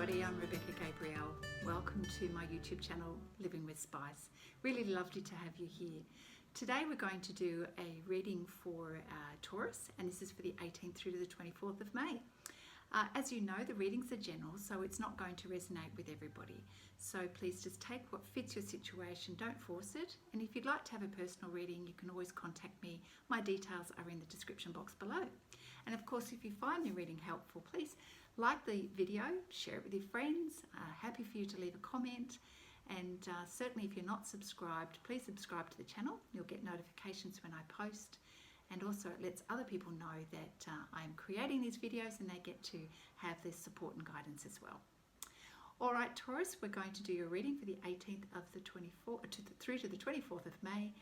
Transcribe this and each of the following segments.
everybody, I'm Rebecca Gabrielle. Welcome to my YouTube channel, Living with Spice. Really lovely to have you here. Today we're going to do a reading for Taurus, and this is for the 18th through to the 24th of May. As you know, the readings are general, so it's not going to resonate with everybody. So please just take what fits your situation, don't force it. And if you'd like to have a personal reading, you can always contact me. My details are in the description box below. And of course, if you find the reading helpful, please like the video, share it with your friends. Happy for you to leave a comment. And certainly if you're not subscribed, please subscribe to the channel. You'll get notifications when I post. And also it lets other people know that I am creating these videos and they get to have this support and guidance as well. All right, Taurus, we're going to do your reading for the 18th of the 24th through to the 24th of May.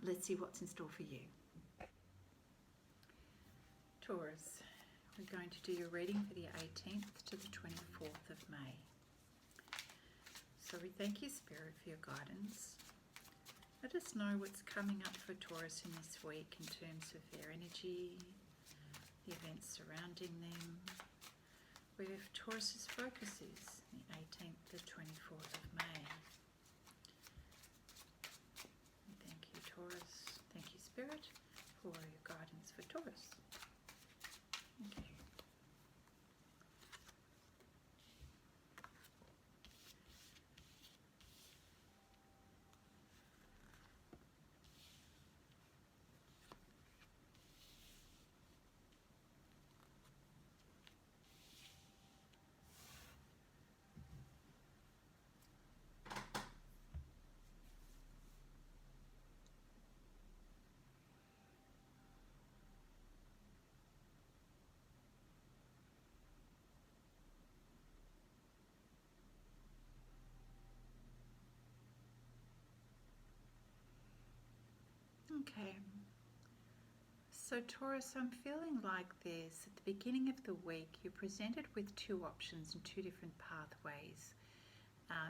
Let's see what's in store for you. Taurus, we're going to do your reading for the 18th to the 24th of May. So we thank you, Spirit, for your guidance. Let us know what's coming up for Taurus in this week in terms of their energy, the events surrounding them, where Taurus's focus is, the 18th to 24th of May. Thank you, Taurus. Thank you, Spirit, for your guidance for Taurus. Okay. Okay, so Taurus, I'm feeling like this. At the beginning of the week, you're presented with two options and two different pathways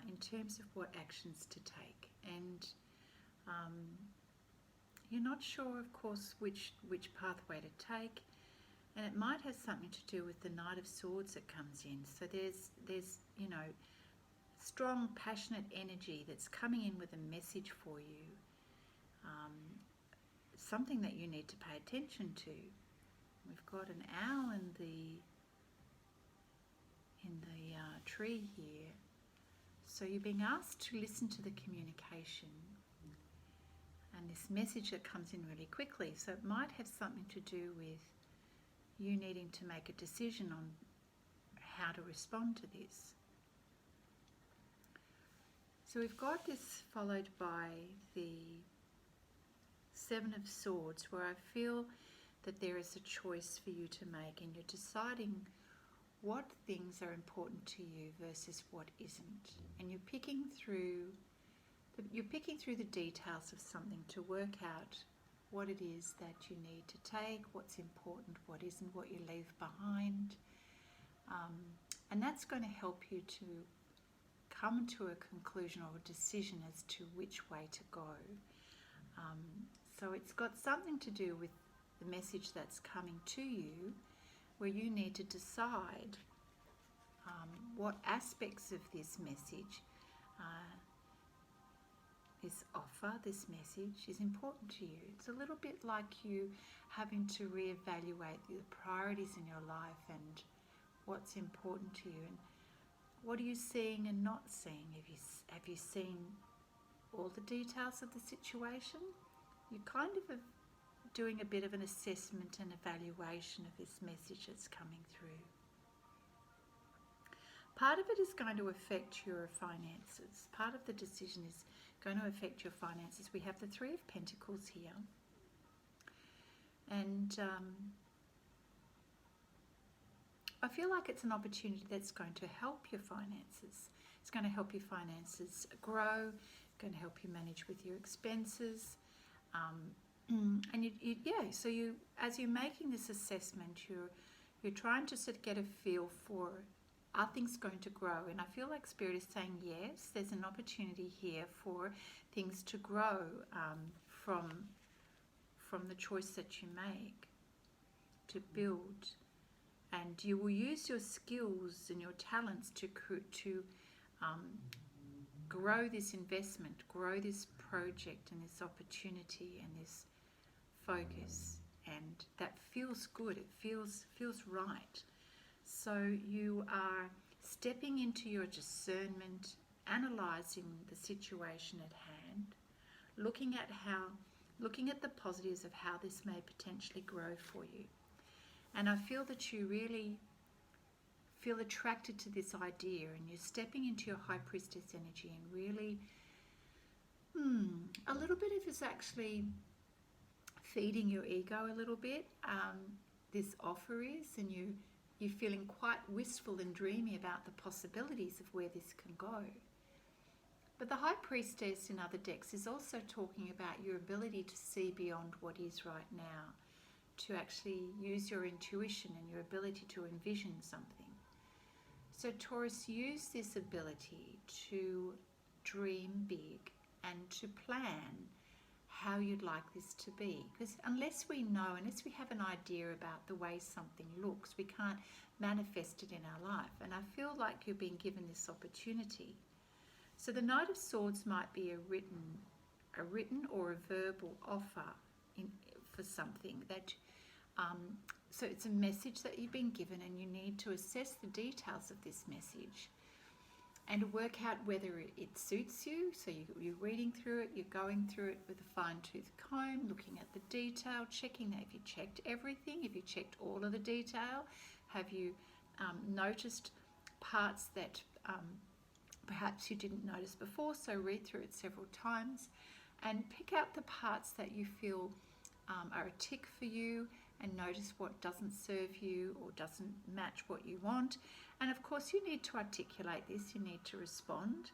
in terms of what actions to take. And you're not sure, of course, which pathway to take. And it might have something to do with the Knight of Swords that comes in. So there's you know, strong, passionate energy that's coming in with a message for you. Something that you need to pay attention to. We've got an owl in the tree here. So you're being asked to listen to the communication and this message that comes in really quickly. So it might have something to do with you needing to make a decision on how to respond to this. So we've got this followed by the Seven of Swords, where I feel that there is a choice for you to make and you're deciding what things are important to you versus what isn't. And you're picking through the details of something to work out what it is that you need to take, what's important, what isn't, what you leave behind. And that's going to help you to come to a conclusion or a decision as to which way to go. So it's got something to do with the message that's coming to you, where you need to decide what aspects of this message, this offer, this message is important to you. It's a little bit like you having to reevaluate the priorities in your life and what's important to you and what are you seeing and not seeing. Have you seen all the details of the situation? You're kind of doing a bit of an assessment and evaluation of this message that's coming through. Part of it is going to affect your finances. Part of the decision is going to affect your finances. We have the Three of Pentacles here. And I feel like it's an opportunity that's going to help your finances. It's going to help your finances grow, going to help you manage with your expenses. And so as you're making this assessment, you're trying to sort of get a feel for, are things going to grow? And I feel like Spirit is saying yes, there's an opportunity here for things to grow from the choice that you make, to build and you will use your skills and your talents to grow this investment, grow this project and this opportunity and this focus, and that feels good. It feels right. So you are stepping into your discernment, analysing the situation at hand, looking at the positives of how this may potentially grow for you. And I feel that you really feel attracted to this idea, and you're stepping into your High Priestess energy, and really a little bit of this actually feeding your ego a little bit. This offer is, and you're feeling quite wistful and dreamy about the possibilities of where this can go. But the High Priestess in other decks is also talking about your ability to see beyond what is right now, to actually use your intuition and your ability to envision something. So Taurus, use this ability to dream big and to plan how you'd like this to be. Because unless we have an idea about the way something looks, we can't manifest it in our life. And I feel like you're being given this opportunity. So the Knight of Swords might be a written or a verbal offer for something that. So it's a message that you've been given, and you need to assess the details of this message and work out whether it suits you. So you're reading through it, you're going through it with a fine-tooth comb, looking at the detail, checking that if you checked everything, if you checked all of the detail, have you noticed parts that perhaps you didn't notice before. So read through it several times and pick out the parts that you feel are a tick for you, and notice what doesn't serve you or doesn't match what you want. And of course you need to articulate this, you need to respond.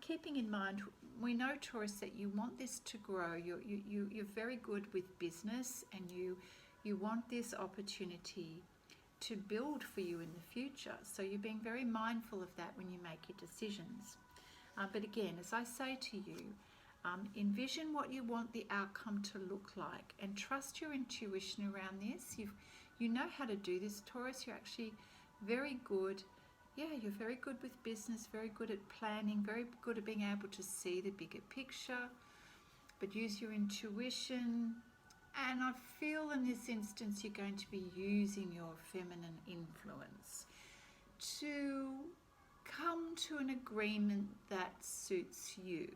Keeping in mind, we know, Taurus, that you want this to grow. You're very good with business, and you want this opportunity to build for you in the future. So you're being very mindful of that when you make your decisions. But again, as I say to you, envision what you want the outcome to look like, and trust your intuition around this. You know how to do this, Taurus. You're actually very good. Yeah, you're very good with business, very good at planning, very good at being able to see the bigger picture, but use your intuition. And I feel in this instance you're going to be using your feminine influence to come to an agreement that suits you.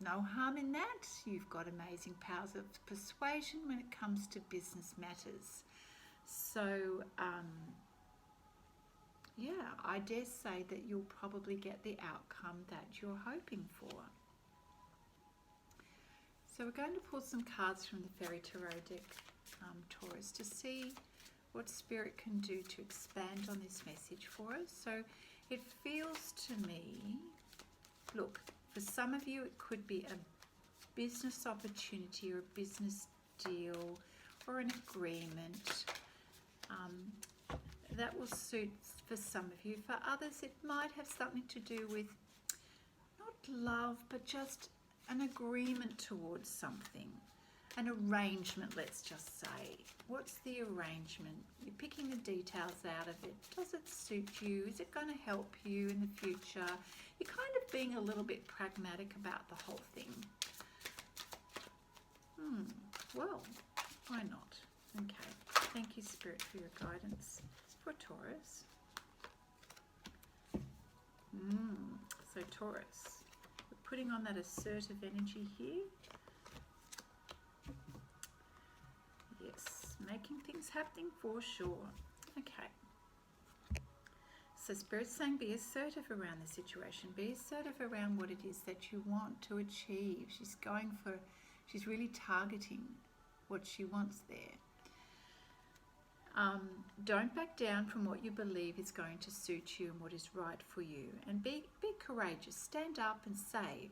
No harm in that. You've got amazing powers of persuasion when it comes to business matters. So, yeah, I dare say that you'll probably get the outcome that you're hoping for. So we're going to pull some cards from the Fairy Tarot deck, Taurus, to see what Spirit can do to expand on this message for us. So it feels to me, look, for some of you, it could be a business opportunity or a business deal or an agreement that will suit for some of you. For others, it might have something to do with not love, but just an agreement towards something. An arrangement, let's just say. What's the arrangement? You're picking the details out of it. Does it suit you? Is it going to help you in the future? You're kind of being a little bit pragmatic about the whole thing. Well, why not? Okay. Thank you, Spirit, for your guidance for Taurus. So Taurus, we're putting on that assertive energy here. Yes, making things happening for sure. Okay. So Spirit's saying be assertive around the situation. Be assertive around what it is that you want to achieve. She's really targeting what she wants there. Don't back down from what you believe is going to suit you and what is right for you. And be courageous. Stand up and say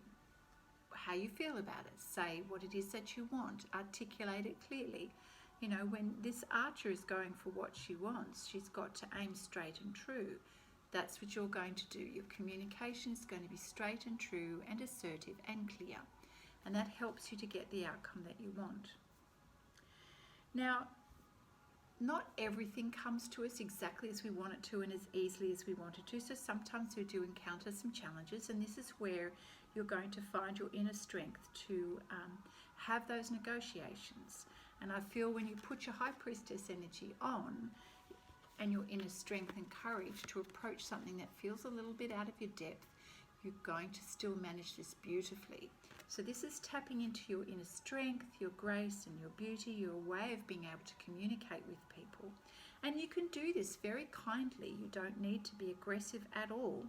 how you feel about it. Say what it is that you want. Articulate it clearly. You know, when this archer is going for what she wants, she's got to aim straight and true. That's what you're going to do. Your communication is going to be straight and true and assertive and clear. And that helps you to get the outcome that you want. Now, not everything comes to us exactly as we want it to and as easily as we want it to. So sometimes we do encounter some challenges, and this is where you're going to find your inner strength to have those negotiations. And I feel when you put your High Priestess energy on and your inner strength and courage to approach something that feels a little bit out of your depth, you're going to still manage this beautifully. So this is tapping into your inner strength, your grace and your beauty, your way of being able to communicate with people. And you can do this very kindly. You don't need to be aggressive at all.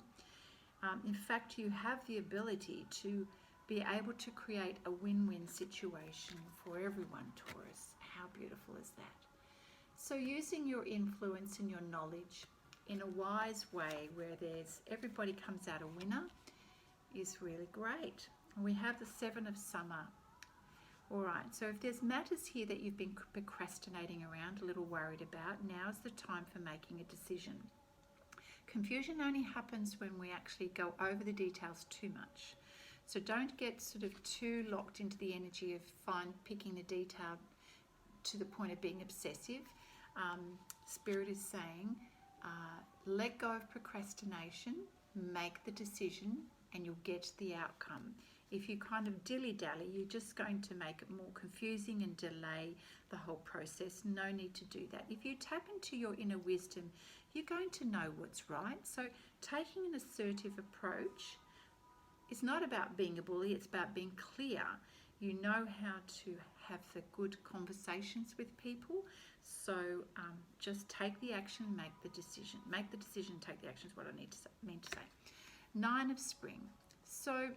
In fact, you have the ability to be able to create a win-win situation for everyone, Taurus. How beautiful is that? So using your influence and your knowledge in a wise way where everybody comes out a winner is really great. We have the Seven of Summer. All right, so if there's matters here that you've been procrastinating around, a little worried about, now's the time for making a decision. Confusion only happens when we actually go over the details too much. So don't get sort of too locked into the energy of picking the detail to the point of being obsessive. Spirit is saying, let go of procrastination, make the decision, and you'll get the outcome. If you kind of dilly-dally, you're just going to make it more confusing and delay the whole process. No need to do that. If you tap into your inner wisdom, you're going to know what's right. So taking an assertive approach is not about being a bully, it's about being clear. You know how to have the good conversations with people. So just take the action, make the decision. Make the decision, take the action is what I mean to say. Nine of Spring. So,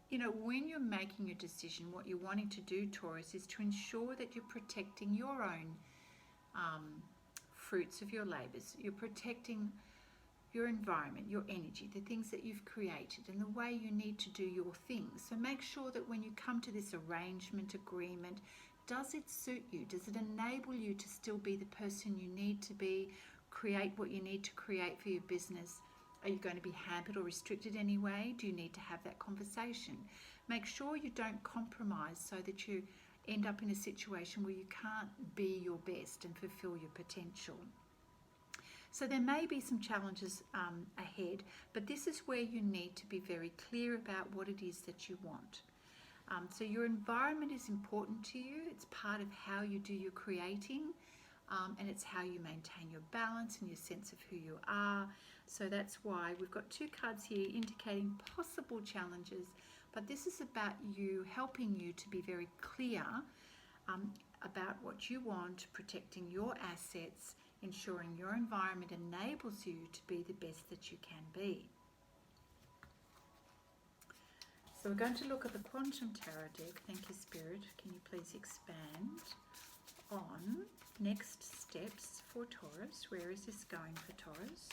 you know, when you're making your decision, what you're wanting to do, Taurus, is to ensure that you're protecting your own fruits of your labours. You're protecting your environment, your energy, the things that you've created and the way you need to do your things. So make sure that when you come to this arrangement, agreement, does it suit you? Does it enable you to still be the person you need to be, create what you need to create for your business? Are you going to be hampered or restricted anyway? Do you need to have that conversation? Make sure you don't compromise so that you end up in a situation where you can't be your best and fulfill your potential. So there may be some challenges ahead, but this is where you need to be very clear about what it is that you want. So your environment is important to you. It's part of how you do your creating, and it's how you maintain your balance and your sense of who you are. So that's why we've got two cards here indicating possible challenges, but this is about you, helping you to be very clear about what you want, protecting your assets, ensuring your environment enables you to be the best that you can be. So we're going to look at the Quantum Tarot deck. Thank you, Spirit. Can you please expand on next steps for Taurus? Where is this going for Taurus?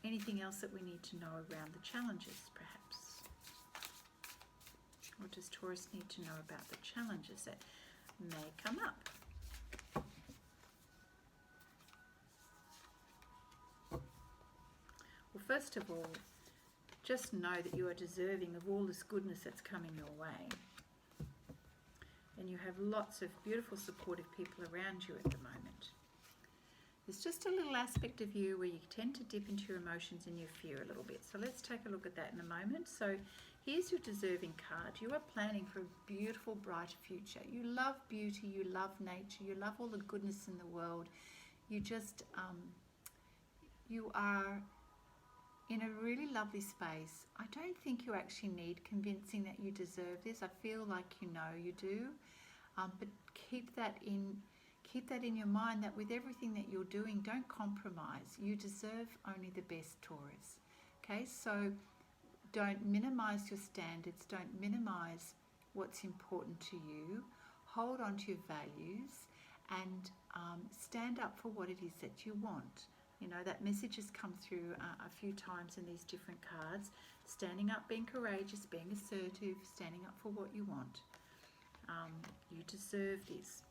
Anything else that we need to know around the challenges, perhaps? What does Taurus need to know about the challenges that may come up? Well, first of all, just know that you are deserving of all this goodness that's coming your way. And you have lots of beautiful, supportive people around you at the moment. There's just a little aspect of you where you tend to dip into your emotions and your fear a little bit. So let's take a look at that in a moment. So here's your deserving card. You are planning for a beautiful, bright future. You love beauty, you love nature, you love all the goodness in the world. You just, you are in a really lovely space. I don't think you actually need convincing that you deserve this. I feel like you know you do, but keep that in your mind, that with everything that you're doing, don't compromise. You deserve only the best, Taurus. Okay, so don't minimize your standards. Don't minimize what's important to you. Hold on to your values and stand up for what it is that you want. You know, that message has come through a few times in these different cards. Standing up, being courageous, being assertive, standing up for what you want. You deserve this.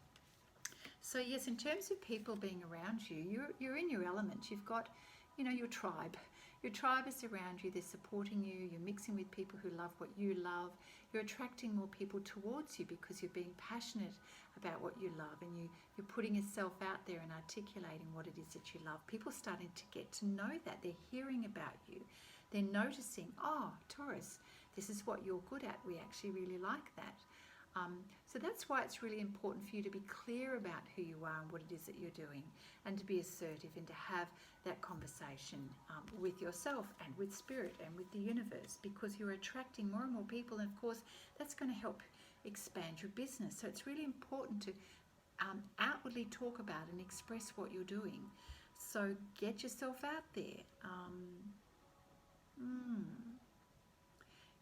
So yes, in terms of people being around you, you're in your element. You've got, you know, your tribe. Your tribe is around you, they're supporting you, you're mixing with people who love what you love, you're attracting more people towards you because you're being passionate about what you love, and you're putting yourself out there and articulating what it is that you love. People are starting to get to know that. They're hearing about you. They're noticing, oh, Taurus, this is what you're good at. We actually really like that. So that's why it's really important for you to be clear about who you are and what it is that you're doing, and to be assertive and to have that conversation with yourself and with spirit and with the universe, because you're attracting more and more people, and of course that's going to help expand your business. So it's really important to outwardly talk about and express what you're doing. So get yourself out there.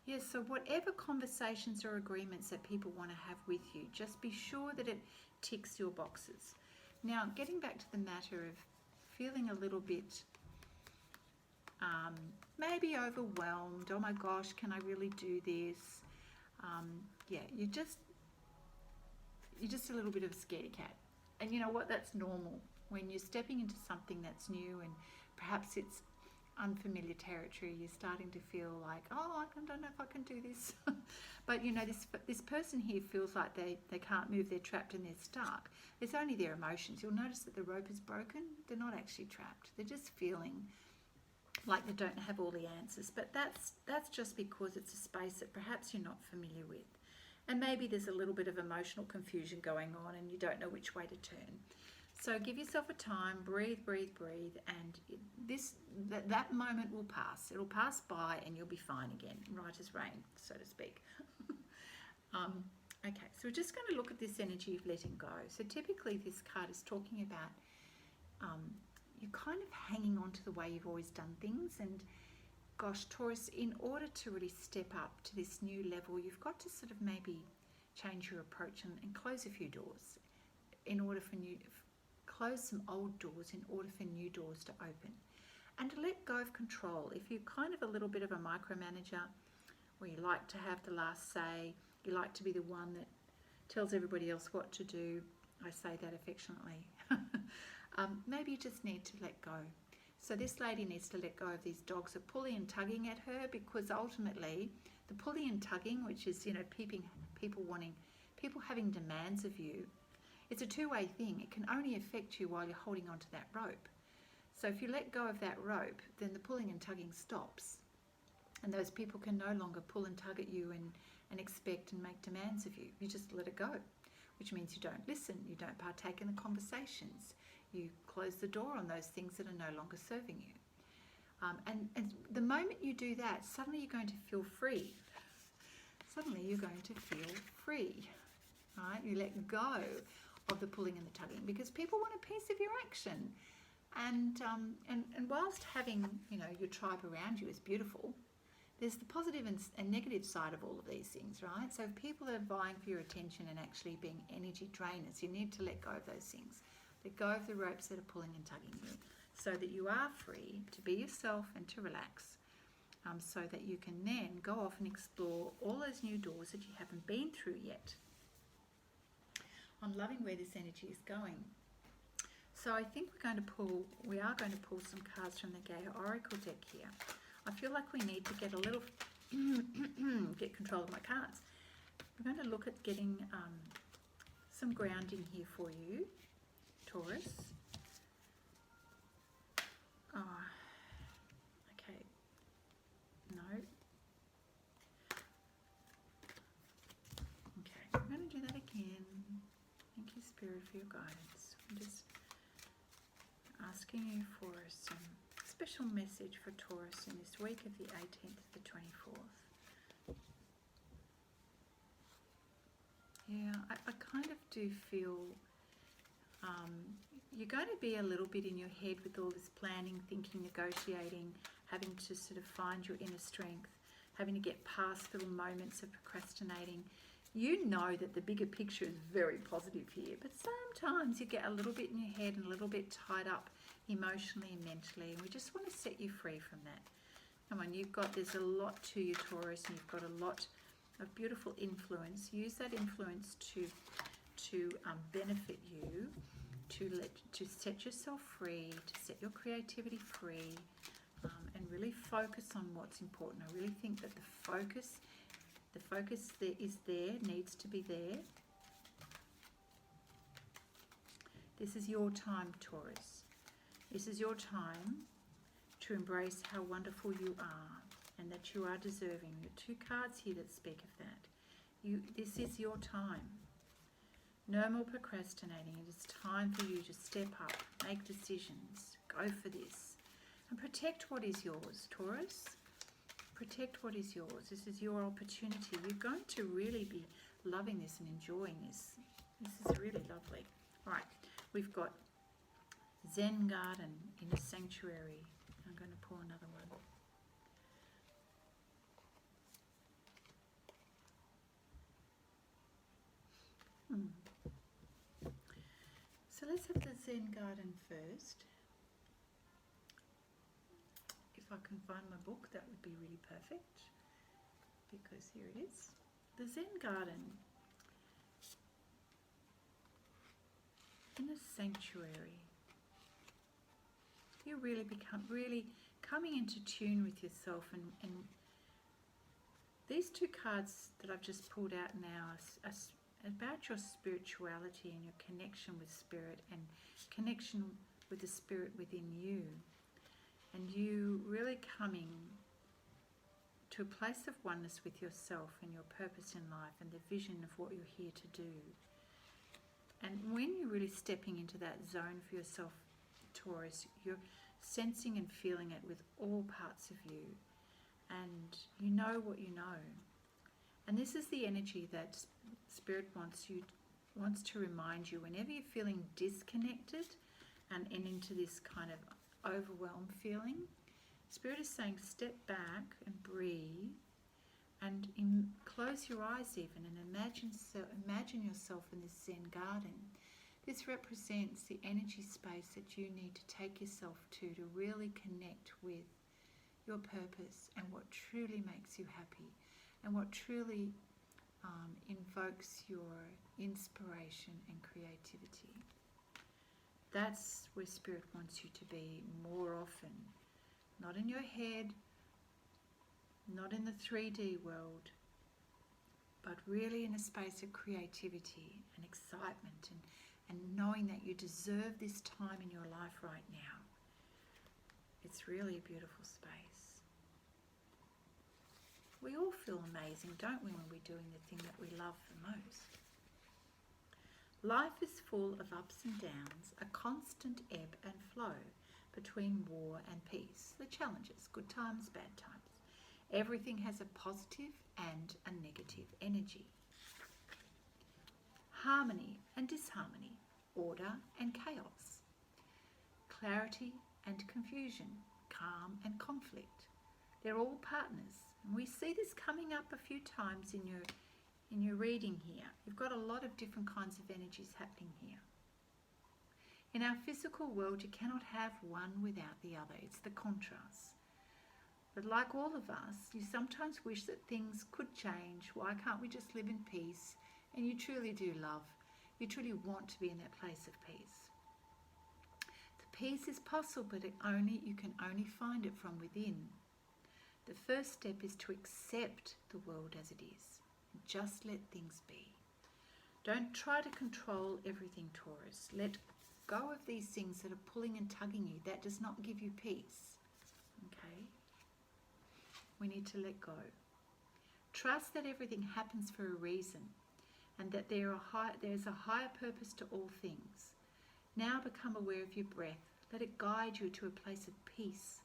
Yes, so whatever conversations or agreements that people want to have with you, just be sure that it ticks your boxes. Now, getting back to the matter of feeling a little bit maybe overwhelmed. Oh my gosh, can I really do this? Yeah, you're just a little bit of a scaredy cat. And you know what? That's normal. When you're stepping into something that's new and perhaps it's unfamiliar territory, you're starting to feel like, oh, I don't know if I can do this. But you know, this person here feels like they can't move, they're trapped and they're stuck. It's only their emotions. You'll notice that the rope is broken. They're not actually trapped. They're just feeling like they don't have all the answers. But that's just because it's a space that perhaps you're not familiar with. And maybe there's a little bit of emotional confusion going on and you don't know which way to turn. So give yourself a time, breathe, breathe, breathe, and that moment will pass. It'll pass by and you'll be fine again, right as rain, so to speak. Okay, so we're just going to look at this energy of letting go. So typically this card is talking about you're kind of hanging on to the way you've always done things. And gosh, Taurus, in order to really step up to this new level, you've got to sort of maybe change your approach and close a few doors in order for close some old doors in order for new doors to open. And to let go of control. If you're kind of a little bit of a micromanager, where you like to have the last say, you like to be the one that tells everybody else what to do, I say that affectionately, maybe you just need to let go. So this lady needs to let go of these dogs that are pulling and tugging at her, because ultimately the pulling and tugging, which is, you know, people having demands of you, it's a two-way thing. It can only affect you while you're holding onto that rope. So if you let go of that rope, then the pulling and tugging stops. And those people can no longer pull and tug at you and expect and make demands of you. You just let it go, which means you don't listen, you don't partake in the conversations. You close the door on those things that are no longer serving you. And the moment you do that, suddenly you're going to feel free. Suddenly you're going to feel free, right? You let go of the pulling and the tugging, because people want a piece of your action. And whilst having, you know, your tribe around you is beautiful, there's the positive and negative side of all of these things, right? So if people are vying for your attention and actually being energy drainers, you need to let go of those things. Let go of the ropes that are pulling and tugging you, so that you are free to be yourself and to relax, so that you can then go off and explore all those new doors that you haven't been through yet. I'm loving where this energy is going. So I think we are going to pull some cards from the Gaia Oracle deck here. I feel like we need to get a little, get control of my cards. We're going to look at getting some grounding here for you, Taurus. Okay, no. Okay, I'm going to do that again. Thank you, Spirit, for your guidance. I'm just asking you for some special message for Taurus in this week of the 18th to the 24th. Yeah, I kind of do feel you're going to be a little bit in your head with all this planning, thinking, negotiating, having to sort of find your inner strength, having to get past little moments of procrastinating. You know that the bigger picture is very positive here, but sometimes you get a little bit in your head and a little bit tied up emotionally and mentally, and we just want to set you free from that. Come on, there's a lot to you, Taurus, and you've got a lot of beautiful influence. Use that influence to benefit you, to set yourself free, to set your creativity free, and really focus on what's important. I really think that the focus that is there, needs to be there. This is your time, Taurus. This is your time to embrace how wonderful you are and that you are deserving. The two cards here that speak of that. This is your time. No more procrastinating. It is time for you to step up, make decisions, go for this, and protect what is yours, Taurus. Protect what is yours. This is your opportunity. You're going to really be loving this and enjoying this. This is really lovely. All right, we've got Zen Garden in a Sanctuary. I'm going to pull another one. So let's have the Zen Garden first. If I can find my book, that would be really perfect, because here it is. The Zen Garden in a sanctuary. You really coming into tune with yourself, and these two cards that I've just pulled out now are about your spirituality and your connection with spirit and connection with the spirit within you, and you really coming to a place of oneness with yourself and your purpose in life and the vision of what you're here to do. And when you're really stepping into that zone for yourself, Taurus, you're sensing and feeling it with all parts of you, and you know what you know. And this is the energy that Spirit wants to remind you whenever you're feeling disconnected and into this kind of overwhelmed feeling. Spirit is saying step back and breathe and close your eyes even and imagine yourself in this Zen garden. This represents the energy space that you need to take yourself to really connect with your purpose and what truly makes you happy and what truly invokes your inspiration and creativity. That's where Spirit wants you to be more often. Not in your head, not in the 3D world, but really in a space of creativity and excitement and knowing that you deserve this time in your life right now. It's really a beautiful space. We all feel amazing, don't we, when we're doing the thing that we love the most? Life is full of ups and downs, a constant ebb and flow between war and peace, the challenges, good times, bad times. Everything has a positive and a negative energy. Harmony and disharmony, order and chaos, clarity and confusion, calm and conflict. They're all partners. And we see this coming up a few times in your reading here. You've got a lot of different kinds of energies happening here. In our physical world, you cannot have one without the other. It's the contrast. But like all of us, you sometimes wish that things could change. Why can't we just live in peace? And you truly do love. You truly want to be in that place of peace. The peace is possible, but you can only find it from within. The first step is to accept the world as it is. Just let things be. Don't try to control everything, Taurus. Let go of these things that are pulling and tugging you. That does not give you peace. Okay? We need to let go. Trust that everything happens for a reason and that there is a higher purpose to all things. Now become aware of your breath. Let it guide you to a place of peace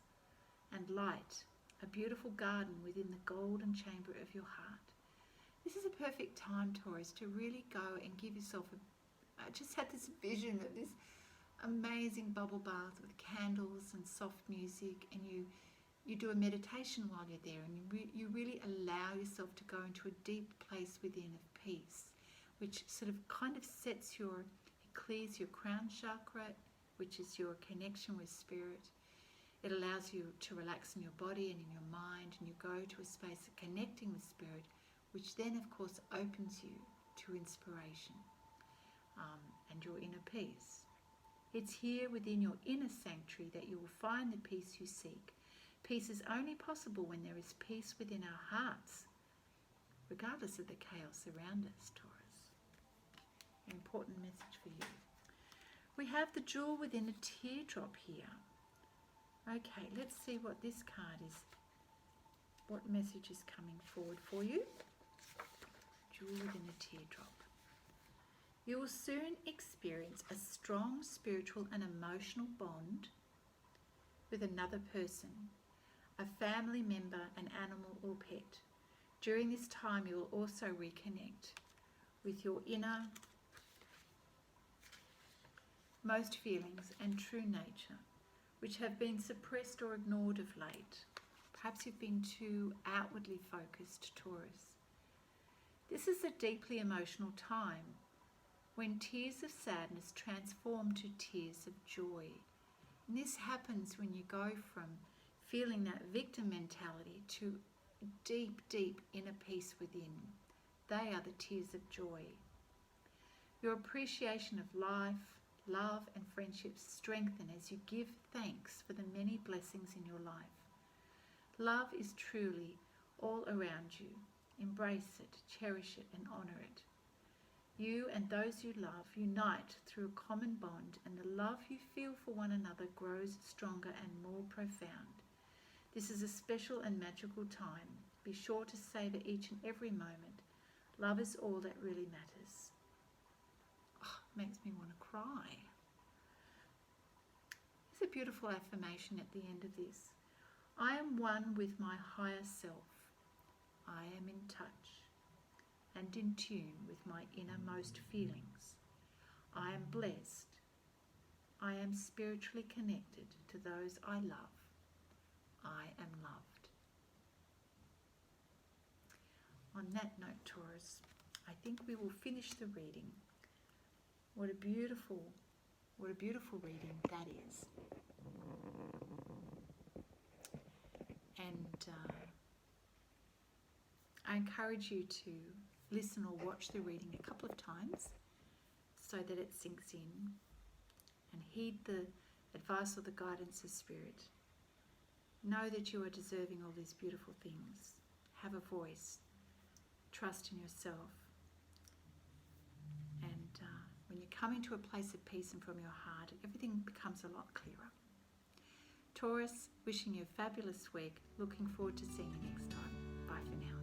and light, a beautiful garden within the golden chamber of your heart. This is a perfect time, Taurus, to really go and give yourself I just had this vision of this amazing bubble bath with candles and soft music, and you do a meditation while you're there, and you really allow yourself to go into a deep place within of peace, which sort of kind of it clears your crown chakra, which is your connection with spirit. It allows you to relax in your body and in your mind, and you go to a space of connecting with spirit, which then of course opens you to inspiration and your inner peace. It's here within your inner sanctuary that you will find the peace you seek. Peace is only possible when there is peace within our hearts, regardless of the chaos around us, Taurus. An important message for you. We have the jewel within a teardrop here. Okay, let's see what this card is. What message is coming forward for you? Jewel within a teardrop. You will soon experience a strong spiritual and emotional bond with another person, a family member, an animal or pet. During this time, you will also reconnect with your inner most feelings and true nature, which have been suppressed or ignored of late. Perhaps you've been too outwardly focused, Taurus. This is a deeply emotional time when tears of sadness transform to tears of joy. And this happens when you go from feeling that victim mentality to deep, deep inner peace within. They are the tears of joy. Your appreciation of life, love and friendships strengthen as you give thanks for the many blessings in your life. Love is truly all around you. Embrace it, cherish it and honour it. You and those you love unite through a common bond, and the love you feel for one another grows stronger and more profound. This is a special and magical time. Be sure to savour each and every moment. Love is all that really matters. Oh, makes me want to cry. There's a beautiful affirmation at the end of this. I am one with my higher self. I am in touch and in tune with my innermost feelings. I am blessed. I am spiritually connected to those I love. I am loved. On that note, Taurus, I think we will finish the reading. What a beautiful reading that is. And I encourage you to listen or watch the reading a couple of times so that it sinks in, and heed the advice or the guidance of Spirit. Know that you are deserving all these beautiful things. Have a voice. Trust in yourself. And when you come into a place of peace and from your heart, everything becomes a lot clearer. Taurus, wishing you a fabulous week. Looking forward to seeing you next time. Bye for now.